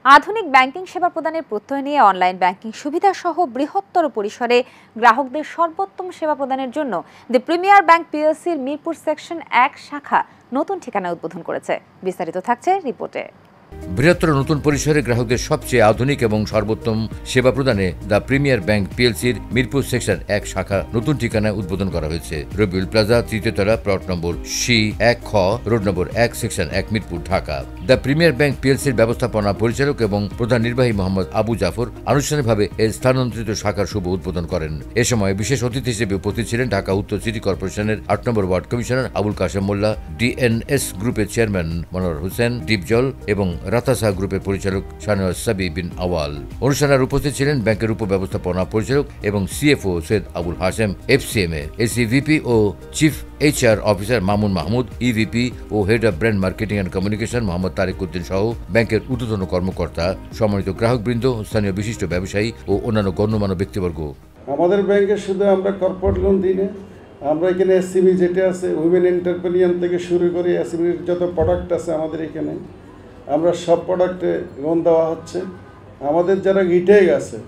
আধুনিক ব্যাংকিং সেবা প্রদানের প্রত্যয় নিয়ে অনলাইন ব্যাংকিং সুবিধা সহ বৃহত্তর পরিসরে গ্রাহকদের সর্বোত্তম সেবা প্রদানের জন্য দ্য প্রিমিয়ার ব্যাংক পিএলসির মিরপুর সেকশন 1 শাখা নতুন ঠিকানা উদ্বোধন করেছে। বিস্তারিত থাকছে রিপোর্টে। বৃহত্তর নতুন পরিসরে গ্রাহকদের সবচেয়ে আধুনিক এবং সর্বোত্তম সেবা প্রদানে দ্য প্রিমিয়ার ব্যাংক পিএলসির মিরপুর সেকশন 1 শাখা নতুন ঠিকানায় উদ্বোধন করা হয়েছে। রবিউল প্লাজা, তৃতীয় তলা, প্লট নম্বর C1 খ, রোড নম্বর 1, section 1, Mirpur, Dhaka. The premier bank পিএলসির ব্যবস্থাপনা পরিচালক এবং প্রধান নির্বাহী মোহাম্মদ আবু জাফর আনুষ্ঠানিকভাবে এই স্থানান্তরিত শাখার শুভ উদ্বোধন করেন। এ সময় বিশেষ অতিথি হিসেবে উপস্থিত ছিলেন ঢাকা উত্তর সিটি কর্পোরেশনের 8 নম্বর ওয়ার্ড কমিশনার আবুল কাশেম মোল্লা, ডিএনএস গ্রুপের চেয়ারম্যান মনোয়ার হোসেন ডিপজল এবং রাতাসা গ্রুপের পরিচালক শাহনওয়াজ সাবি বিন আওয়াল। অনুষ্ঠানে উপস্থিত ছিলেন ব্যাংকের উপব্যবস্থাপনা পরিচালক এবং CFO Syed Abul Hashem, FCMA SEVP ও chief HR officer Mamun Mahmud, EVP ও head of brand marketing and communication Mohammad Tareq Uddin সহ ব্যাংকের ঊর্ধ্বতন কর্মকর্তা, সম্মানিত গ্রাহকবৃন্দ, স্থানীয় বিশিষ্ট ব্যবসায়ী ও অন্যান্য গণ্যমান্য ব্যক্তিবর্গ। আমাদের ব্যাংকে শুধু আমরা কর্পোরেট লোন দিই না, আমরা এখানে এসএমই যেটা আছে, উইমেন এন্টারপ্রেনিয়ার থেকে শুরু করে এসএমইর যত প্রোডাক্ট আছে আমাদের এখানে, আমরা সব প্রোডাক্টে লোন দেওয়া হচ্ছে। আমাদের যারা রিটেল আছে,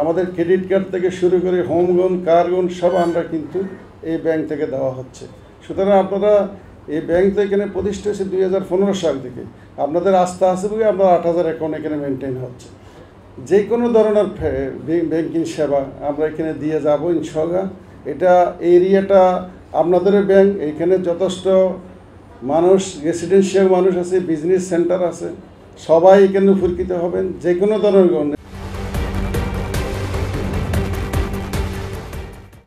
আমাদের ক্রেডিট কার্ড থেকে শুরু করে হোম লোন, কার লোন সব আমরা কিন্তু এই ব্যাংক থেকে দেওয়া হচ্ছে। সুতরাং আপনারা এই ব্যাংক তো এখানে প্রতিষ্ঠা হয়েছে 2015 সাল থেকে। আপনাদের আস্থা আছে বলে আপনার 8000 অ্যাকাউন্ট এখানে মেনটেন হচ্ছে। যে কোনো ধরনের ব্যাংকিং সেবা আমরা এখানে দিয়ে যাব ইনশাআল্লাহ। এটা এরিয়াটা আপনাদের ব্যাংক, এখানে যথেষ্ট মানুষ, রেসিডেন্সিয়াল মানুষ আছে, বিজনেস সেন্টার আছে, সবাই এখানে উপকৃত হবেন যে কোনো ধরনের